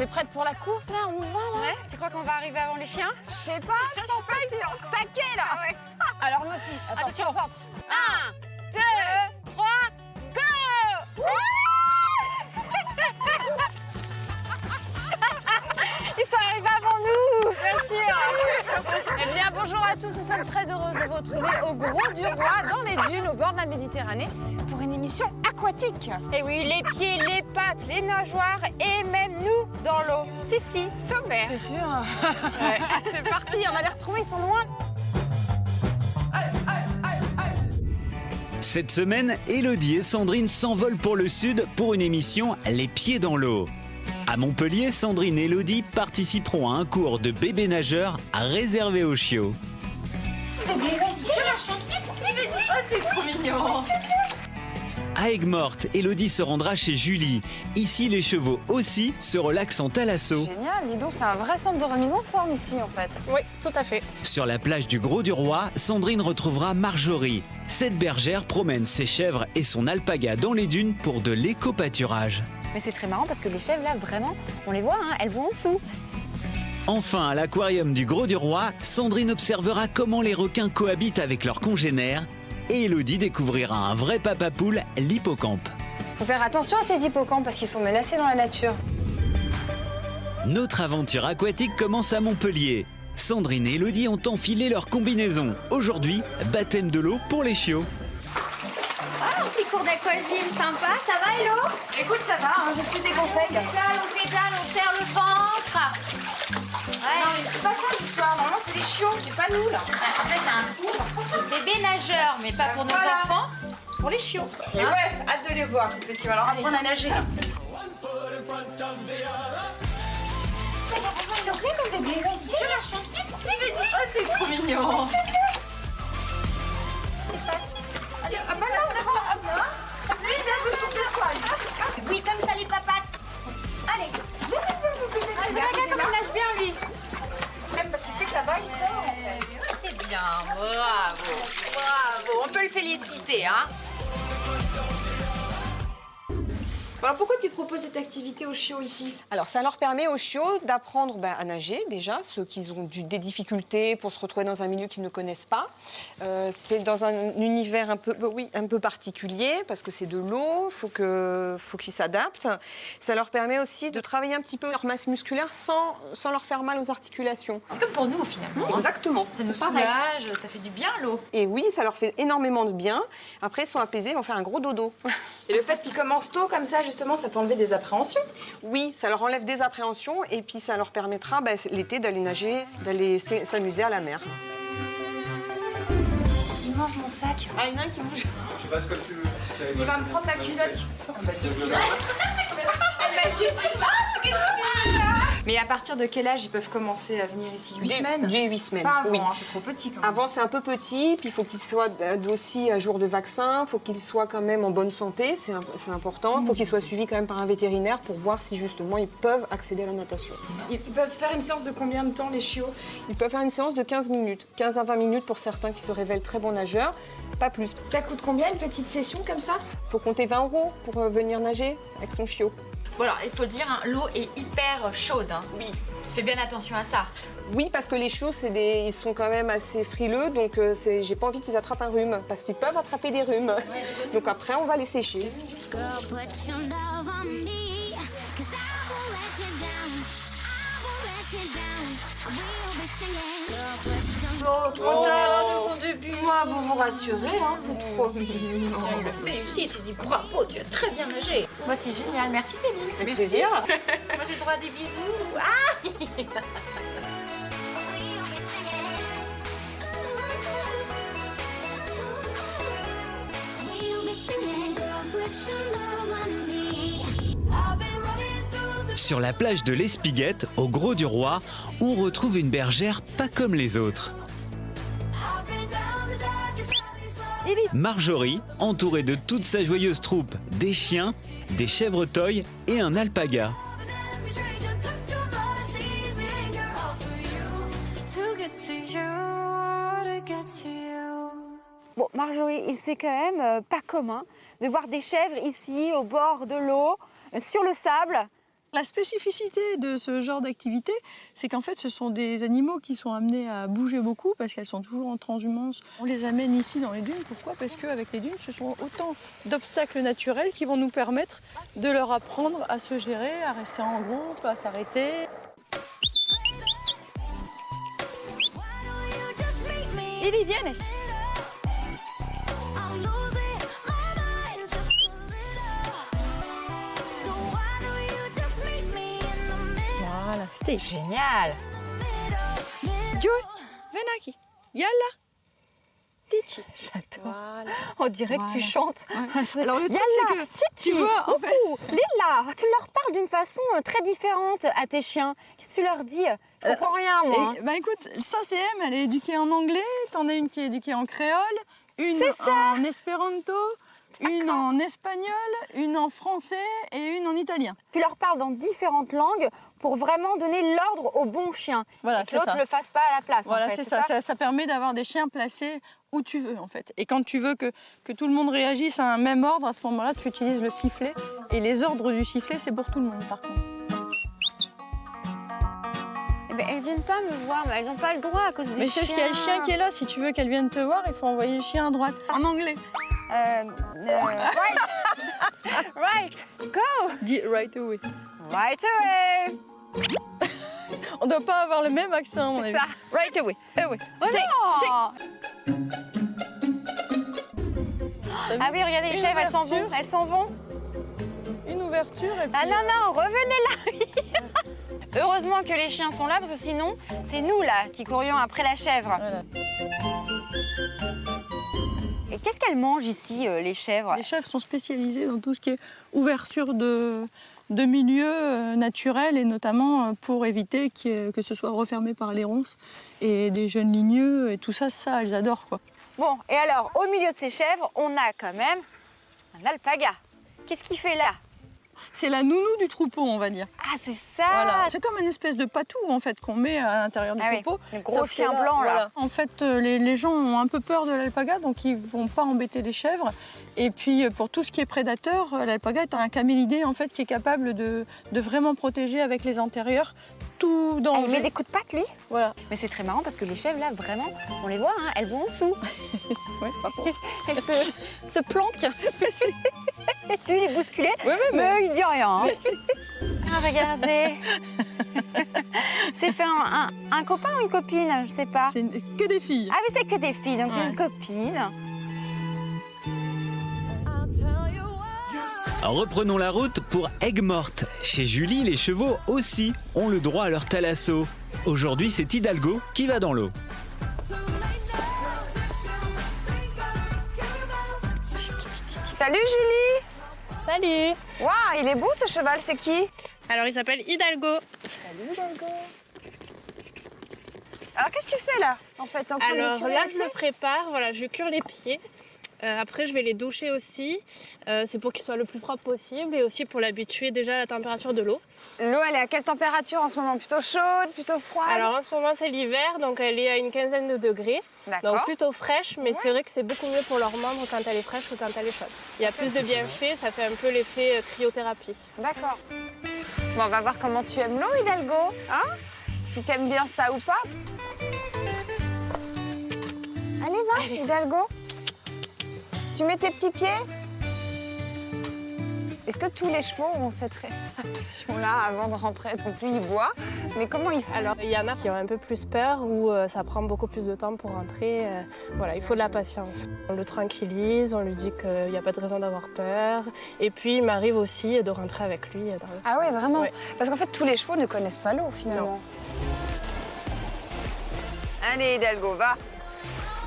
T'es prête pour la course là? On y va là? Ouais, tu crois qu'on va arriver avant les chiens? Je sais pas, je pense pas, ils sont au taquet là. Ah ouais. Alors nous aussi, attention, Attention. centre. 1, 2, 3, go! Ils sont arrivés avant nous! Merci. Eh bien bonjour à tous, nous sommes très heureuses de vous retrouver au Gros du Roi, dans les dunes, au bord de la Méditerranée, pour une émission aquatique. Et oui, les pieds, les pattes, les nageoires et même nous dans l'eau. Si, sommaire. C'est sûr. C'est parti, on va les retrouver, ils sont loin. Cette semaine, Élodie et Sandrine s'envolent pour le sud pour une émission Les pieds dans l'eau. À Montpellier, Sandrine et Élodie participeront à un cours de bébé nageur réservé aux chiots. C'est trop mignon. À Aigues-Mortes, Élodie se rendra chez Julie. Ici, les chevaux aussi se relaxent en thalasso. Génial, dis donc, c'est un vrai centre de remise en forme ici en fait. Oui, tout à fait. Sur la plage du Gros du Roi, Sandrine retrouvera Marjorie. Cette bergère promène ses chèvres et son alpaga dans les dunes pour de l'éco-pâturage. Mais c'est très marrant parce que les chèvres là, vraiment, on les voit, hein, elles vont en dessous. Enfin, à l'aquarium du Gros du Roi, Sandrine observera comment les requins cohabitent avec leurs congénères et Élodie découvrira un vrai papa poule, l'hippocampe. Faut faire attention à ces hippocampes parce qu'ils sont menacés dans la nature. Notre aventure aquatique commence à Montpellier. Sandrine et Élodie ont enfilé leur combinaison. Aujourd'hui, baptême de l'eau pour les chiots. Un petit cours d'aquagym sympa, ça va Hello? Écoute, ça va, hein, je suis des conseils. On pédale, on serre le ventre. Ouais. Non mais c'est pas ça l'histoire, normalement c'est les chiots, c'est pas nous là. En fait, c'est un cours de bébé nageur, mais pas pour nos Voilà. enfants, pour les chiots. Et ouais, hâte de les voir ces petits, on va leur apprendre à nager là. Donc là, comme bébé, vas-y, tu lâches. Oh c'est trop mignon. Allez, ah bah là, hop là. Lui il vient de sur tes toiles. Oui, comme ça, les papates. Allez. Regarde comme il nage bien lui. Même parce qu'il sait que là-bas il sort en fait. C'est bien, bravo, on peut le féliciter, hein. Alors pourquoi tu proposes cette activité aux chiots ici? Alors ça leur permet aux chiots d'apprendre à nager déjà, ceux qui ont des difficultés pour se retrouver dans un milieu qu'ils ne connaissent pas. C'est dans un univers un peu particulier parce que c'est de l'eau, faut qu'ils s'adaptent. Ça leur permet aussi de travailler un petit peu leur masse musculaire sans leur faire mal aux articulations. C'est comme pour nous finalement. hein. Exactement. Ça nous c'est pareil. soulage, ça fait du bien l'eau. Et oui, ça leur fait énormément de bien. Après, ils sont apaisés, ils vont faire un gros dodo. Et le fait qu'ils commencent tôt comme ça, justement, ça peut enlever des appréhensions. Oui, ça leur enlève des appréhensions et puis ça leur permettra l'été d'aller nager, d'aller s'amuser à la mer. Il mange mon sac. Ah, il y en a un qui bouge. Je passe comme tu veux. Il va me prendre la culotte. Mais à partir de quel âge ils peuvent commencer à venir ici? 8 semaines? Dès 8 semaines. Pas avant, oui. hein, c'est trop petit quand même. Avant, c'est un peu petit, puis il faut qu'ils soient aussi à jour de vaccin, il faut qu'ils soient quand même en bonne santé, c'est important. Il faut qu'ils soient suivis quand même par un vétérinaire pour voir si justement ils peuvent accéder à la natation. Ils peuvent faire une séance de combien de temps les chiots? Ils peuvent faire une séance de 15 minutes, 15 à 20 minutes pour certains qui se révèlent très bons nageurs, pas plus. Ça coûte combien une petite session comme ça? Il faut compter 20 € pour venir nager avec son chiot. Bon alors, il faut dire, hein, l'eau est hyper chaude. Hein. Oui. Fais bien attention à ça. Oui, parce que les chiots, ils sont quand même assez frileux, donc j'ai pas envie qu'ils attrapent un rhume, parce qu'ils peuvent attraper des rhumes. Donc après, on va les sécher. Girl, put your love on me, 'cause I won't let you down. I won't let you down. We'll be singing. Girl, put your Oh, trop tard. Nouveau début. Moi, vous vous rassurez, hein, c'est trop mignon. Je le félicite, je dis bravo, tu as très bien nagé. Moi c'est génial, merci Céline. Avec plaisir. Moi j'ai droit à des bisous. Ah we'll be singing. We'll be singing. Girl, put your love on me. I've been running through the Sur la plage de l'Espiguette, au Gros du Roi, on retrouve une bergère pas comme les autres. Marjorie, entourée de toute sa joyeuse troupe, des chiens, des chèvretoils et un alpaga. Bon, Marjorie, c'est quand même pas commun de voir des chèvres ici au bord de l'eau, sur le sable. La spécificité de ce genre d'activité, c'est qu'en fait, ce sont des animaux qui sont amenés à bouger beaucoup parce qu'elles sont toujours en transhumance. On les amène ici dans les dunes. Pourquoi? Parce qu'avec les dunes, ce sont autant d'obstacles naturels qui vont nous permettre de leur apprendre à se gérer, à rester en groupe, à s'arrêter. Lily, vienes. Voilà, c'était Génial. Joey, ven aquí. Yalla. Tichi. J'adore. Voilà. On dirait que tu chantes un truc. Alors le truc, Yalla, c'est que tu vois, en fait, Lila, tu leur parles d'une façon très différente à tes chiens. Qu'est-ce que tu leur dis? Je comprends rien, moi. Bah écoute, ça c'est elle est éduquée en anglais, t'en as une qui est éduquée en créole, une C'est ça. en espéranto, une en espagnol, une en français et une en italien. Tu leur parles dans différentes langues pour vraiment donner l'ordre au bon chien. Voilà, et que c'est l'autre ça. ne le fasse pas à la place. Voilà, en fait, c'est ça. Ça permet d'avoir des chiens placés où tu veux en fait. Et quand tu veux que tout le monde réagisse à un même ordre, à ce moment-là, tu utilises le sifflet. Et les ordres du sifflet, c'est pour tout le monde par contre. Eh ben, elles viennent pas me voir, mais elles n'ont pas le droit à cause des Mais chiens. c'est ce qu'il y a le chien qui est là. Si tu veux qu'elle vienne te voir, il faut envoyer le chien à droite. En anglais. Right. Right. Go. Dis right away. Right away. On doit pas avoir le même accent, à mon avis. ça. Right away. Away. Oh Stay, stay. non. Ah oui, regardez, les Une chèvres, elles s'en vont. ouverture. Elles s'en vont. Une ouverture et puis... Ah non, non, revenez là. Heureusement que les chiens sont là, parce que sinon, c'est nous là qui courions après la chèvre. Voilà. Et qu'est-ce qu'elles mangent ici, les chèvres? Les chèvres sont spécialisées dans tout ce qui est ouverture de milieux naturels et notamment pour éviter que ce soit refermé par les ronces et des jeunes ligneux et tout ça, elles adorent quoi. Bon, et alors, au milieu de ces chèvres, on a quand même un alpaga. Qu'est-ce qu'il fait là? C'est la nounou du troupeau, on va dire. Ah, c'est ça. Voilà. C'est comme une espèce de patou en fait qu'on met à l'intérieur du Ah oui, troupeau. le gros Sauf que chien blanc, là. voilà. En fait, les gens ont un peu peur de l'alpaga, donc ils vont pas embêter les chèvres. Et puis pour tout ce qui est prédateur, l'alpaga est un camélidé en fait qui est capable de vraiment protéger avec les antérieurs tout Ah, danger. il met des coups de patte, lui. Voilà. Mais c'est très marrant parce que les chèvres, là, vraiment, on les voit, hein, elles vont en dessous. Ouais, par contre. Elles se planquent. Lui, il est bousculé, Ouais, mais il dit rien. Hein. Ah, regardez. C'est fait un copain ou une copine? Je sais pas. C'est que des filles. Ah, mais c'est que des filles, donc Ouais. une copine. Reprenons la route pour Aigues-Mortes. Chez Julie, les chevaux aussi ont le droit à leur thalasso. Aujourd'hui, c'est Hidalgo qui va dans l'eau. Salut Julie. Salut. Waouh, il est beau ce cheval, c'est qui? Alors, il s'appelle Hidalgo. Alors qu'est-ce que tu fais là en fait entre les Alors culs et là, les je me pieds prépare. Voilà, je cure les pieds. Après, je vais les doucher aussi. C'est pour qu'ils soient le plus propres possible et aussi pour l'habituer déjà à la température de l'eau. L'eau, elle est à quelle température en ce moment? Plutôt chaude, plutôt froide? Alors en ce moment, c'est l'hiver, donc elle est à une quinzaine de degrés. D'accord. Donc plutôt fraîche, mais c'est vrai que c'est beaucoup mieux pour leurs membres quand elle est fraîche que quand elle est chaude. Il y a plus de bienfaits, ça fait un peu l'effet cryothérapie. D'accord. Bon, on va voir comment tu aimes l'eau, Hidalgo. Hein? Si t'aimes bien ça ou pas. Allez, va, Hidalgo. Tu mets tes petits pieds? Est-ce que tous les chevaux ont cette réaction-là avant de rentrer? Donc lui, il boit, mais comment il fait? Alors il y en a qui ont un peu plus peur ou ça prend beaucoup plus de temps pour rentrer. Voilà, il faut de la patience. On le tranquillise, on lui dit qu'il n'y a pas de raison d'avoir peur. Et puis il m'arrive aussi de rentrer avec lui dans le... Ah ouais, vraiment? Ouais. Parce qu'en fait, tous les chevaux ne connaissent pas l'eau, finalement. Allez, Hidalgo, va.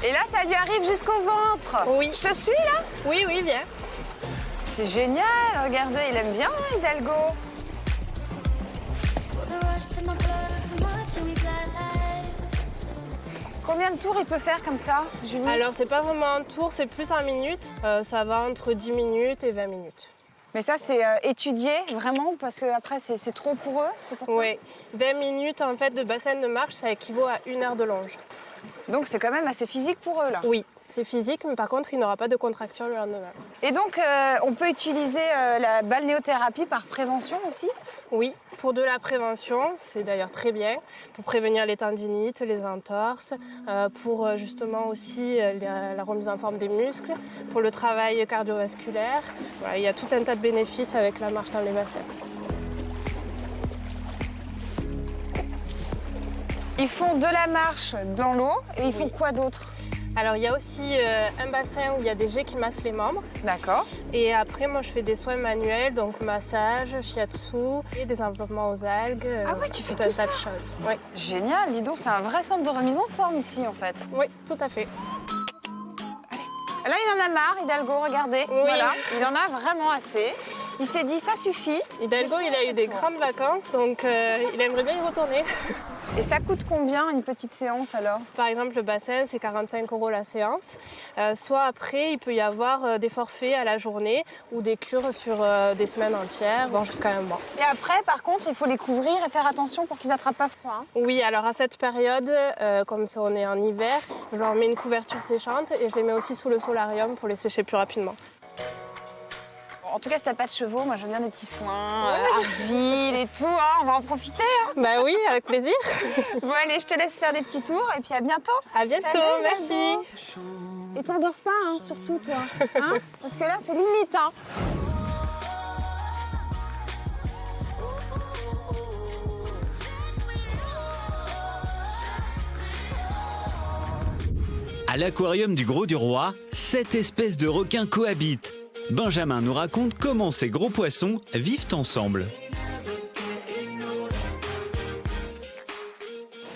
Et là, ça lui arrive jusqu'au ventre. Oui. Je te suis, là? Oui, oui, viens. C'est génial, regardez, il aime bien, hein, Hidalgo. Combien de tours il peut faire comme ça, Julie? Alors c'est pas vraiment un tour, c'est plus en minutes. Ça va entre 10 minutes et 20 minutes. Mais ça, c'est étudié, vraiment, parce que après c'est trop pour eux, c'est pour ça? Oui, 20 minutes en fait de bassin de marche, ça équivaut à 1 heure de longe. Donc c'est quand même assez physique pour eux, là. Oui, c'est physique, mais par contre, il n'aura pas de contraction le lendemain. Et donc, on peut utiliser la balnéothérapie par prévention aussi? Oui, pour de la prévention, c'est d'ailleurs très bien, pour prévenir les tendinites, les entorses, pour justement aussi la remise en forme des muscles, pour le travail cardiovasculaire. Voilà, il y a tout un tas de bénéfices avec la marche dans les bassins. Ils font de la marche dans l'eau et ils font quoi d'autre? Alors, il y a aussi un bassin où il y a des jets qui massent les membres. D'accord. Et après, moi, je fais des soins manuels, donc massage, shiatsu et des enveloppements aux algues. Ah ouais, tu fais tout un tout tas ça? de choses. Oui. Génial, dis donc, c'est un vrai centre de remise en forme ici en fait. Oui, tout à fait. Là, il en a marre, Hidalgo, regardez. Oui. Voilà, il en a vraiment assez. Il s'est dit, ça suffit. Hidalgo, il a eu des grandes vacances, donc il aimerait bien y retourner. Et ça coûte combien une petite séance alors? Par exemple, le bassin, c'est 45 € la séance. Soit après, il peut y avoir des forfaits à la journée ou des cures sur des semaines entières, voire jusqu'à un mois. Et après, par contre, il faut les couvrir et faire attention pour qu'ils n'attrapent pas froid. Hein. Oui, alors à cette période, comme ça on est en hiver, je leur mets une couverture séchante et je les mets aussi sous le solarium pour les sécher plus rapidement. En tout cas, si t'as pas de chevaux, moi j'aime bien des petits soins, argile et tout, hein, on va en profiter. Hein. Bah oui, avec plaisir. Bon allez, je te laisse faire des petits tours et puis à bientôt. À bientôt, Salut, merci. Hidalgo. Et t'endors pas, hein, surtout toi, hein, parce que là c'est limite. Hein. À l'aquarium du Gros du Roi, 7 espèces de requins cohabitent. Benjamin nous raconte comment ces gros poissons vivent ensemble.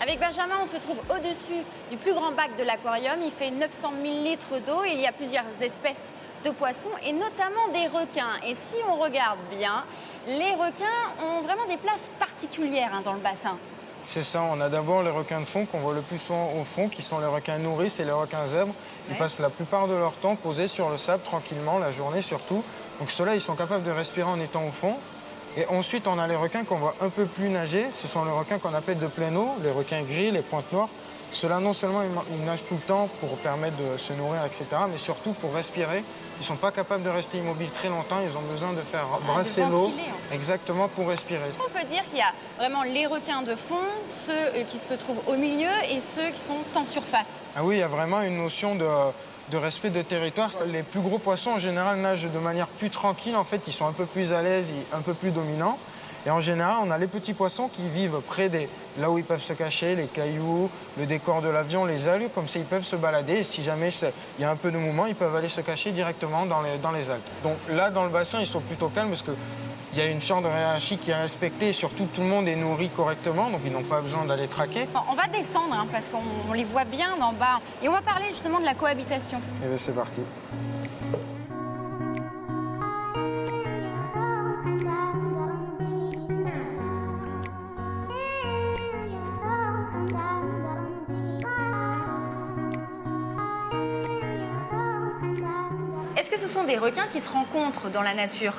Avec Benjamin, on se trouve au-dessus du plus grand bac de l'aquarium. Il fait 900 000 litres d'eau et il y a plusieurs espèces de poissons et notamment des requins. Et si on regarde bien, les requins ont vraiment des places particulières dans le bassin. C'est ça, on a d'abord les requins de fond qu'on voit le plus souvent au fond, qui sont les requins nourrices et les requins zèbres. Ils passent la plupart de leur temps posés sur le sable tranquillement, la journée surtout. Donc ceux-là, ils sont capables de respirer en étant au fond. Et ensuite, on a les requins qu'on voit un peu plus nager. Ce sont les requins qu'on appelle de pleine eau, les requins gris, les pointes noires. Ceux-là, non seulement ils nagent tout le temps pour permettre de se nourrir, etc., mais surtout pour respirer. Ils ne sont pas capables de rester immobiles très longtemps. Ils ont besoin de faire brasser l'eau, exactement, pour respirer. On peut dire qu'il y a vraiment les requins de fond, ceux qui se trouvent au milieu et ceux qui sont en surface. Ah oui, il y a vraiment une notion de respect de territoire. Les plus gros poissons, en général, nagent de manière plus tranquille. En fait, ils sont un peu plus à l'aise, un peu plus dominants. Et en général, on a les petits poissons qui vivent près là où ils peuvent se cacher, les cailloux, le décor de l'avion, les algues. Comme ça, ils peuvent se balader. Et si jamais il y a un peu de mouvement, ils peuvent aller se cacher directement dans les algues. Donc là, dans le bassin, ils sont plutôt calmes parce qu'il y a une sorte de hiérarchie qui est respectée. Et surtout, tout le monde est nourri correctement. Donc, ils n'ont pas besoin d'aller traquer. Bon, on va descendre parce qu'on les voit bien d'en bas. Et on va parler justement de la cohabitation. Et bien, c'est parti. Est-ce que ce sont des requins qui se rencontrent dans la nature?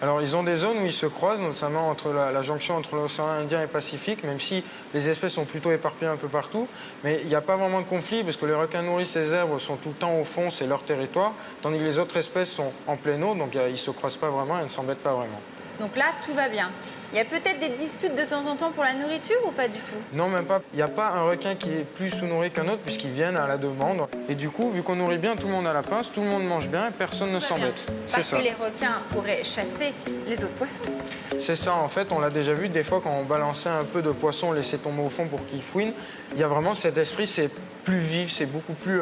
Alors, ils ont des zones où ils se croisent, notamment entre la jonction entre l'océan Indien et Pacifique, même si les espèces sont plutôt éparpillées un peu partout. Mais il n'y a pas vraiment de conflit, parce que les requins nourrices et les zèbres sont tout le temps au fond, c'est leur territoire, tandis que les autres espèces sont en pleine eau, donc ils ne se croisent pas vraiment et ne s'embêtent pas vraiment. Donc là, tout va bien. Il y a peut-être des disputes de temps en temps pour la nourriture ou pas du tout? Non, même pas. Il n'y a pas un requin qui est plus sous-nourri qu'un autre, puisqu'ils viennent à la demande. Et du coup, vu qu'on nourrit bien tout le monde à la pince, tout le monde mange bien et personne ne s'embête. C'est Parce ça. que les requins pourraient chasser les autres poissons. C'est ça, en fait, on l'a déjà vu, des fois, quand on balançait un peu de poisson, on laissait tomber au fond pour qu'ils fouinent, il y a vraiment cet esprit, c'est plus vif, c'est beaucoup plus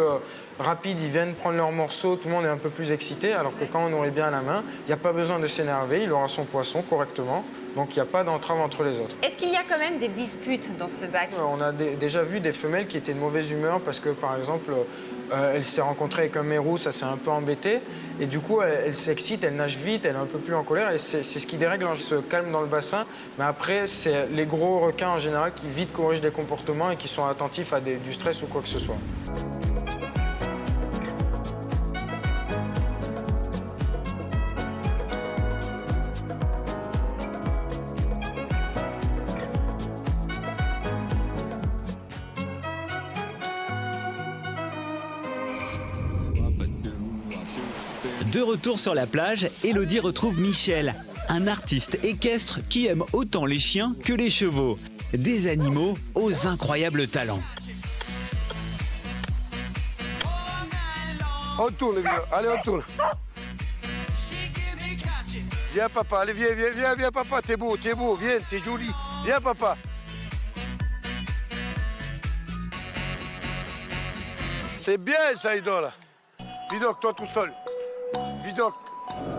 rapide, ils viennent prendre leurs morceaux, tout le monde est un peu plus excité, alors que quand on nourrit bien à la main, il n'y a pas besoin de s'énerver, il aura son poisson correctement, donc il n'y a pas d'entrave entre les autres. Est-ce qu'il y a quand même des disputes dans ce bac? On a déjà vu des femelles qui étaient de mauvaise humeur parce que, par exemple, elle s'est rencontrée avec un mérou, ça s'est un peu embêté. Et du coup, elle s'excite, elle nage vite, elle est un peu plus en colère. Et c'est ce qui dérègle, elle se calme dans le bassin. Mais après, c'est les gros requins en général qui vite corrigent des comportements et qui sont attentifs à du stress ou quoi que ce soit. De retour sur la plage, Élodie retrouve Michel, un artiste équestre qui aime autant les chiens que les chevaux. Des animaux aux incroyables talents. On tourne, vieux. Allez, on tourne. Viens, papa. Allez, viens, papa. T'es beau, viens, t'es joli. Viens, papa. C'est bien, ça, Idole. Vidocq, toi tout seul. Vidocq.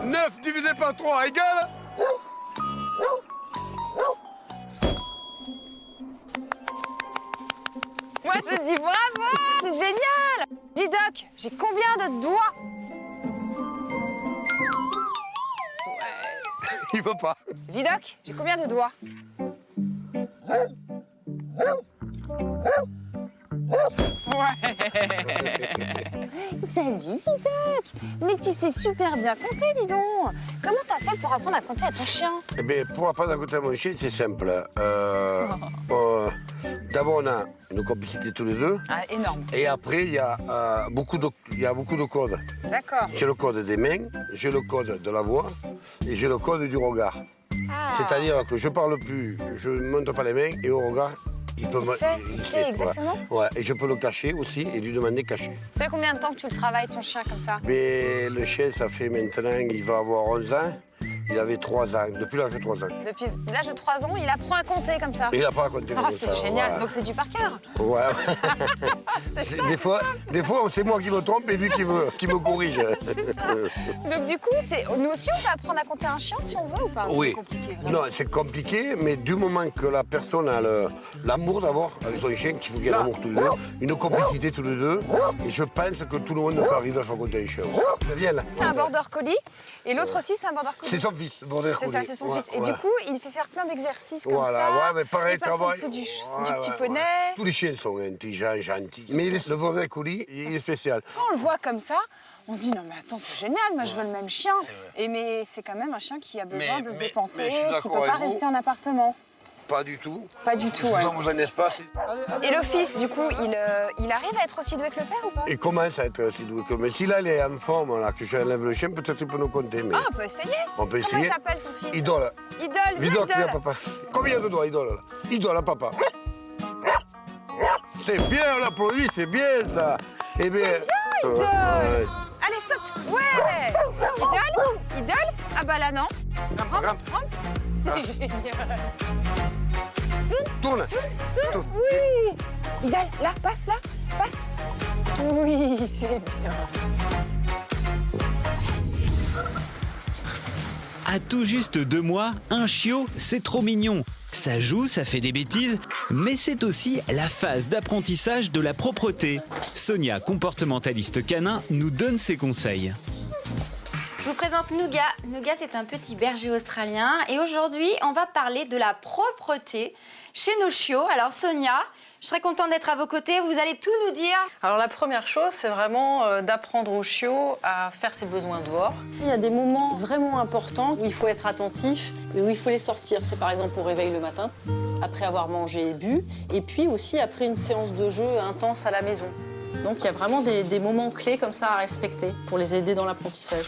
9 divisé par 3 égale. Moi, je dis bravo, c'est génial. Vidocq, j'ai combien de doigts? Il veut pas. Vidocq, j'ai combien de doigts? Ouais. Salut Vidocq. Mais tu sais super bien compter, dis donc. Comment t'as fait pour apprendre à compter à ton chien? Eh bien, pour apprendre à compter à mon chien, c'est simple. D'abord, on a une complicité tous les deux. Ah, énorme. Et après, il y a beaucoup de codes. D'accord. J'ai le code des mains, j'ai le code de la voix et j'ai le code du regard. Ah. C'est-à-dire que je parle plus, je ne montre pas les mains et au regard, il peut Il sait exactement. Ouais, et je peux le cacher aussi et lui demander caché. Tu sais combien de temps que tu le travailles, ton chien, comme ça? Mais le chien, ça fait maintenant, il va avoir 11 ans. Il avait 3 ans. Depuis l'âge de 3 ans. Depuis l'âge de 3 ans, il apprend à compter comme ça. Il n'a pas à compter comme ça. C'est génial. Ouais. Donc c'est du par cœur. Ouais. C'est des fois, c'est moi qui me trompe et lui qui me corrige. Donc du coup, nous aussi, on peut apprendre à compter un chien si on veut ou pas? Oui. C'est compliqué, vraiment. Non, c'est compliqué, mais du moment que la personne a l'amour d'abord avec son chien, qu'il faut qu'il y ait l'amour tous les deux, une complicité tous les deux, et je pense que tout le monde peut arriver à faire compter un chien. Viens là. C'est un border collie et l'autre aussi, c'est un border collie. C'est son fils, le border C'est collie. ça, c'est son Ouais, fils. Et ouais. du coup, il fait faire plein d'exercices comme Voilà, ça. ouais, mais pareil, il passe en travail. dessous du Ouais, petit ouais, poney. ouais. Tous les chiens sont intelligents, gentils. Mais le border collie, il est spécial. Quand on le voit comme ça, on se dit non mais attends, c'est génial, moi je veux le même chien. Mais c'est quand même un chien qui a besoin de se dépenser, mais je suis qui d'accord peut pas avec vous. rester en appartement. Pas du tout. Pas du tout, Je ouais. vous donne un espace. Et le fils, du coup, il arrive à être aussi doué que le père ou pas? Il commence à être aussi doué que mais si là, il est en forme, là, que j'enlève le chien, peut-être qu'il peut nous compter. Mais... Ah, on peut essayer. On peut Comment essayer. il s'appelle son fils? Idole. Idole, Vidocq, Idole. viens, papa. Combien de doigts, Idole, là? Idole, à papa. C'est bien, on l'applaudit, c'est bien, ça. Eh bien, C'est bien, Idole. ouais. Allez, saute. Ouais. Idole. Ah bah là, non. Rampe. C'est génial. Tourne. Tourne. Oui. Idole, là, passe, là. Passe. Oui, c'est bien. À tout juste 2 mois, un chiot, c'est trop mignon. Ça joue, ça fait des bêtises, mais c'est aussi la phase d'apprentissage de la propreté. Sonia, comportementaliste canin, nous donne ses conseils. Je vous présente Nougat. Nougat, c'est un petit berger australien. Et aujourd'hui, on va parler de la propreté chez nos chiots. Alors Sonia, je serais contente d'être à vos côtés. Vous allez tout nous dire. Alors la première chose, c'est vraiment d'apprendre au chiot à faire ses besoins dehors. Il y a des moments vraiment importants où il faut être attentif et où il faut les sortir. C'est par exemple au réveil le matin, après avoir mangé et bu, et puis aussi après une séance de jeu intense à la maison. Donc il y a vraiment des moments clés comme ça à respecter pour les aider dans l'apprentissage.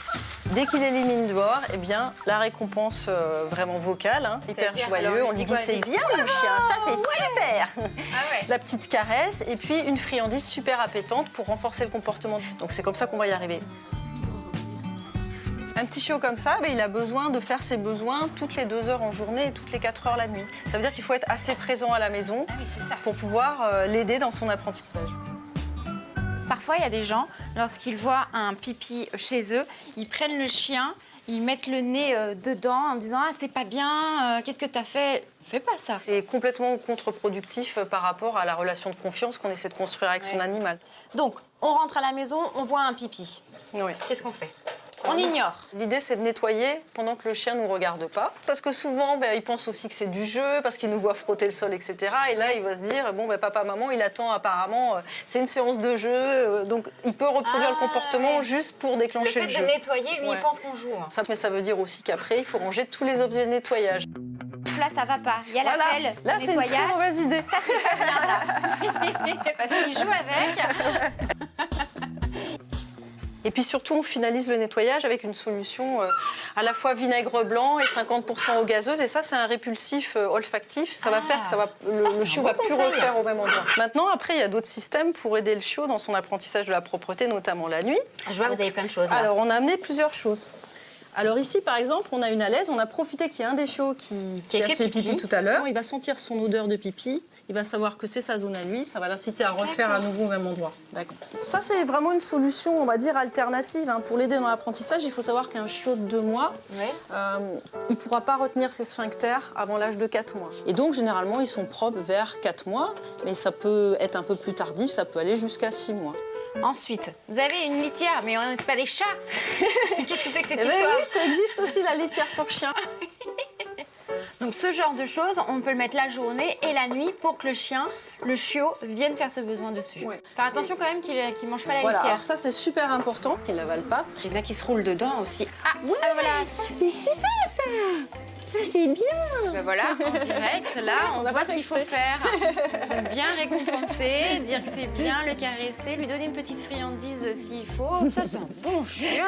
Dès qu'il élimine dehors, eh bien, la récompense vraiment vocale, hein, hyper C'est-à-dire, joyeux, alors, on lui dit quoi, c'est des- bien mon chien, ça c'est super. Ah ouais. La petite caresse et puis une friandise super appétante pour renforcer le comportement. Donc c'est comme ça qu'on va y arriver. Un petit chiot comme ça, il a besoin de faire ses besoins toutes les 2 heures en journée et toutes les 4 heures la nuit. Ça veut dire qu'il faut être assez présent à la maison Ah oui, c'est ça. pour pouvoir l'aider dans son apprentissage. Parfois, il y a des gens, lorsqu'ils voient un pipi chez eux, ils prennent le chien, ils mettent le nez dedans en disant « Ah, c'est pas bien, qu'est-ce que t'as fait ?» Fais pas ça. C'est complètement contre-productif par rapport à la relation de confiance qu'on essaie de construire avec son animal. Donc, on rentre à la maison, on voit un pipi. Oui. Qu'est-ce qu'on fait? On ignore. L'idée, c'est de nettoyer pendant que le chien ne nous regarde pas. Parce que souvent, il pense aussi que c'est du jeu, parce qu'il nous voit frotter le sol, etc. Et là, il va se dire, bon, papa, maman, il attend apparemment, c'est une séance de jeu. Donc, il peut reproduire le comportement juste pour Le déclencher fait le jeu. de nettoyer, lui, Ouais. il pense qu'on joue. Ça, mais ça veut dire aussi qu'après, il faut ranger tous les objets de nettoyage. Là, ça va pas. Il y a Voilà. l'appel Là, de c'est une très nettoyage. mauvaise idée. Ça, c'est pas bien, là. Parce qu'il joue avec. Et puis surtout, on finalise le nettoyage avec une solution à la fois vinaigre blanc et 50% eau gazeuse. Et ça, c'est un répulsif olfactif. Ça va faire que le chiot va plus refaire au même endroit. Maintenant, après, il y a d'autres systèmes pour aider le chiot dans son apprentissage de la propreté, notamment la nuit. Je vois, vous avez plein de choses. Là. Alors, on a amené plusieurs choses. Alors ici, par exemple, on a une alaise. On a profité qu'il y a un des chiots qui a fait pipi tout à l'heure. Il va sentir son odeur de pipi. Il va savoir que c'est sa zone à lui. Ça va l'inciter à refaire à nouveau au même endroit. D'accord. Ça, c'est vraiment une solution, on va dire, alternative. Pour l'aider dans l'apprentissage, il faut savoir qu'un chiot de 2 mois, il ne pourra pas retenir ses sphincters avant l'âge de 4 mois. Et donc, généralement, ils sont propres vers 4 mois. Mais ça peut être un peu plus tardif. Ça peut aller jusqu'à 6 mois. Ensuite, vous avez une litière, mais c'est pas des chats. Qu'est-ce que c'est que cette histoire? Oui, ça existe aussi, la litière pour chien. Donc ce genre de choses, on peut le mettre la journée et la nuit pour que le chiot, vienne faire ses besoins dessus. Ouais. Faire attention quand même qu'il ne mange pas la litière. Alors ça, c'est super important, qu'il n'avale pas. Il y en a qui se roulent dedans aussi. Ah, ouais, voilà. C'est super, ça. Ça, c'est bien. Ben voilà, en direct, là, on voit ce qu'il faut faire. Bien récompenser, dire que c'est bien, le caresser, lui donner une petite friandise s'il faut. Ça, c'est un bon chien.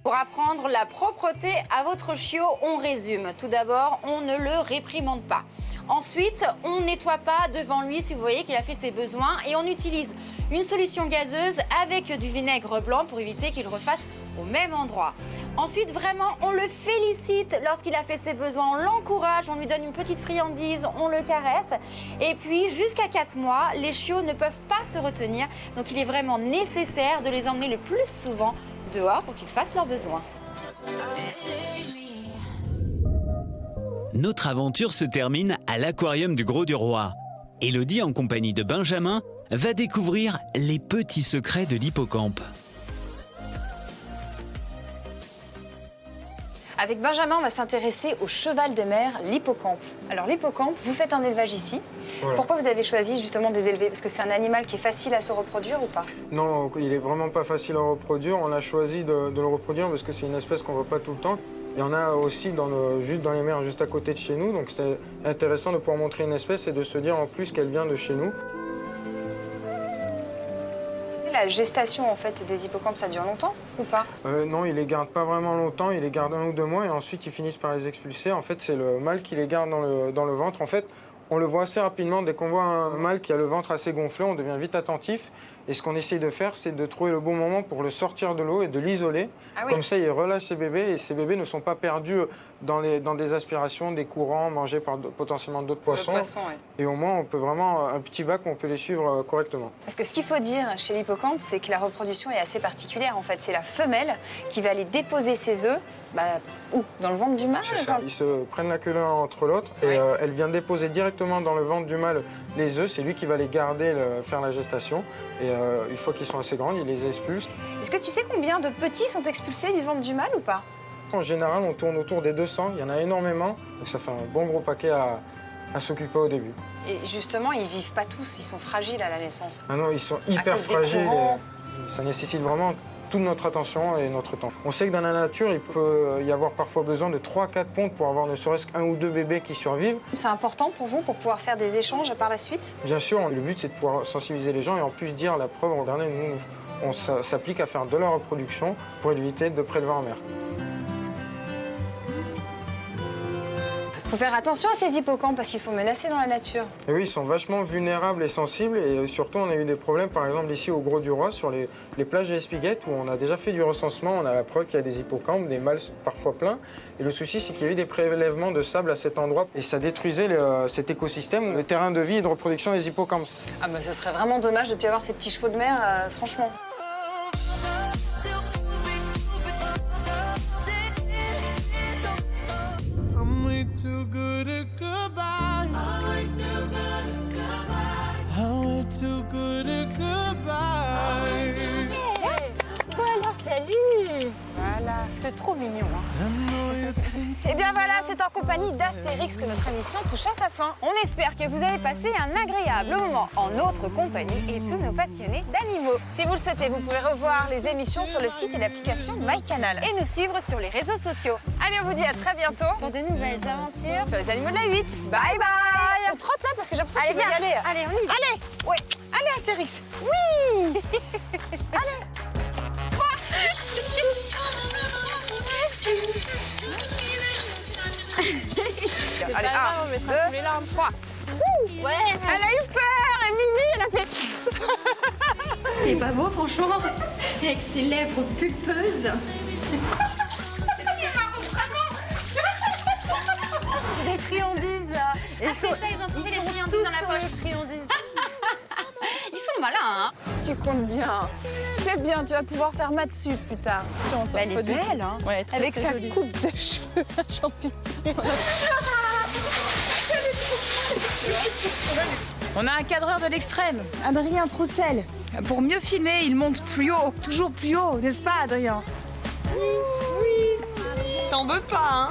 Pour apprendre la propreté à votre chiot, on résume. Tout d'abord, on ne le réprimande pas. Ensuite, on ne nettoie pas devant lui si vous voyez qu'il a fait ses besoins et on utilise une solution gazeuse avec du vinaigre blanc pour éviter qu'il refasse au même endroit. Ensuite, vraiment, on le félicite lorsqu'il a fait ses besoins, on l'encourage, on lui donne une petite friandise, on le caresse. Et puis, jusqu'à 4 mois, les chiots ne peuvent pas se retenir. Donc, il est vraiment nécessaire de les emmener le plus souvent dehors pour qu'ils fassent leurs besoins. Notre aventure se termine à l'aquarium du Gros du Roi. Élodie, en compagnie de Benjamin, va découvrir les petits secrets de l'hippocampe. Avec Benjamin, on va s'intéresser au cheval des mers, l'hippocampe. Alors l'hippocampe, vous faites un élevage ici. Voilà. Pourquoi vous avez choisi justement de les élever? Parce que c'est un animal qui est facile à se reproduire ou pas? Non, il est vraiment pas facile à reproduire. On a choisi de le reproduire parce que c'est une espèce qu'on voit pas tout le temps. Il y en a aussi juste dans les mers, juste à côté de chez nous. Donc c'était intéressant de pouvoir montrer une espèce et de se dire en plus qu'elle vient de chez nous. La gestation en fait des hippocampes, ça dure longtemps ou pas? Non, ils les gardent pas vraiment longtemps, ils les gardent 1 ou 2 mois et ensuite ils finissent par les expulser. En fait, c'est le mâle qui les garde dans le ventre. En fait, on le voit assez rapidement. Dès qu'on voit un mâle qui a le ventre assez gonflé, on devient vite attentif. Et ce qu'on essaye de faire, c'est de trouver le bon moment pour le sortir de l'eau et de l'isoler. Ah oui. Comme ça, il relâche ses bébés et ces bébés ne sont pas perdus dans des aspirations, des courants mangés par potentiellement d'autres poissons. Ouais. Et au moins, on peut vraiment, un petit bac, on peut les suivre correctement. Parce que ce qu'il faut dire chez l'hippocampe, c'est que la reproduction est assez particulière. En fait, c'est la femelle qui va aller déposer ses œufs où? Dans le ventre du mâle? Ils se prennent la queue l'un entre l'autre et elle vient déposer directement dans le ventre du mâle les œufs. C'est lui qui va les garder, faire la gestation. Et une fois qu'ils sont assez grands, il les expulse. Est-ce que tu sais combien de petits sont expulsés du ventre du mâle ou pas? En général, on tourne autour des 200. Il y en a énormément. Donc ça fait un bon gros paquet à s'occuper au début. Et justement, ils vivent pas tous. Ils sont fragiles à la naissance. Ah non, ils sont hyper fragiles. Ça nécessite vraiment toute notre attention et notre temps. On sait que dans la nature, il peut y avoir parfois besoin de 3-4 pontes pour avoir ne serait-ce qu'1 ou 2 bébés qui survivent. C'est important pour vous, pour pouvoir faire des échanges par la suite? Bien sûr, le but c'est de pouvoir sensibiliser les gens et en plus dire la preuve, regardez, nous, on s'applique à faire de la reproduction pour éviter de prélever en mer. Il faut faire attention à ces hippocampes parce qu'ils sont menacés dans la nature. Et oui, ils sont vachement vulnérables et sensibles et surtout on a eu des problèmes par exemple ici au Gros du Roi sur les plages de l'Espiguette où on a déjà fait du recensement, on a la preuve qu'il y a des hippocampes, des mâles parfois pleins et le souci c'est qu'il y a eu des prélèvements de sable à cet endroit et ça détruisait cet écosystème, le terrain de vie et de reproduction des hippocampes. Ah bah ce serait vraiment dommage de ne plus avoir ces petits chevaux de mer, franchement. Too good at goodbye. I'm way too good at goodbye. I'm way too good at goodbye. Voilà, salut. Voilà, c'était trop mignon. Et bien voilà, c'est en compagnie d'Astérix que notre émission touche à sa fin. On espère que vous avez passé un agréable moment en notre compagnie et tous nos passionnés d'animaux. Si vous le souhaitez, vous pouvez revoir les émissions sur le site et l'application MyCanal. Et nous suivre sur les réseaux sociaux. Allez, on vous dit à très bientôt pour de nouvelles aventures sur les animaux de la 8. Bye bye. trotte là parce que j'ai l'impression Allez, qu'il veut y viens. aller. Allez, on y va. Allez, ouais. Allez, Astérix. Oui. Allez. C'est Allez, pas grave, un, on mettra deux, tous les larmes. 3. Ouais. Elle a eu peur, Émilie, elle a fait... C'est pas beau, franchement. Avec ses lèvres pulpeuses. Des friandises, là. Ah, c'est ça, ils ont trouvé les friandises dans la poche. friandises. Ils sont malins, hein. Tu comptes bien. C'est bien, tu vas pouvoir faire maths sup plus tard. Elle est belle, hein. Ouais, très, Avec très sa jolie. coupe de cheveux, j'en pitié. On a un cadreur de l'extrême, Adrien Troussel. Pour mieux filmer, il monte plus haut, toujours plus haut, n'est-ce pas, Adrien? Oui. T'en veux pas, hein?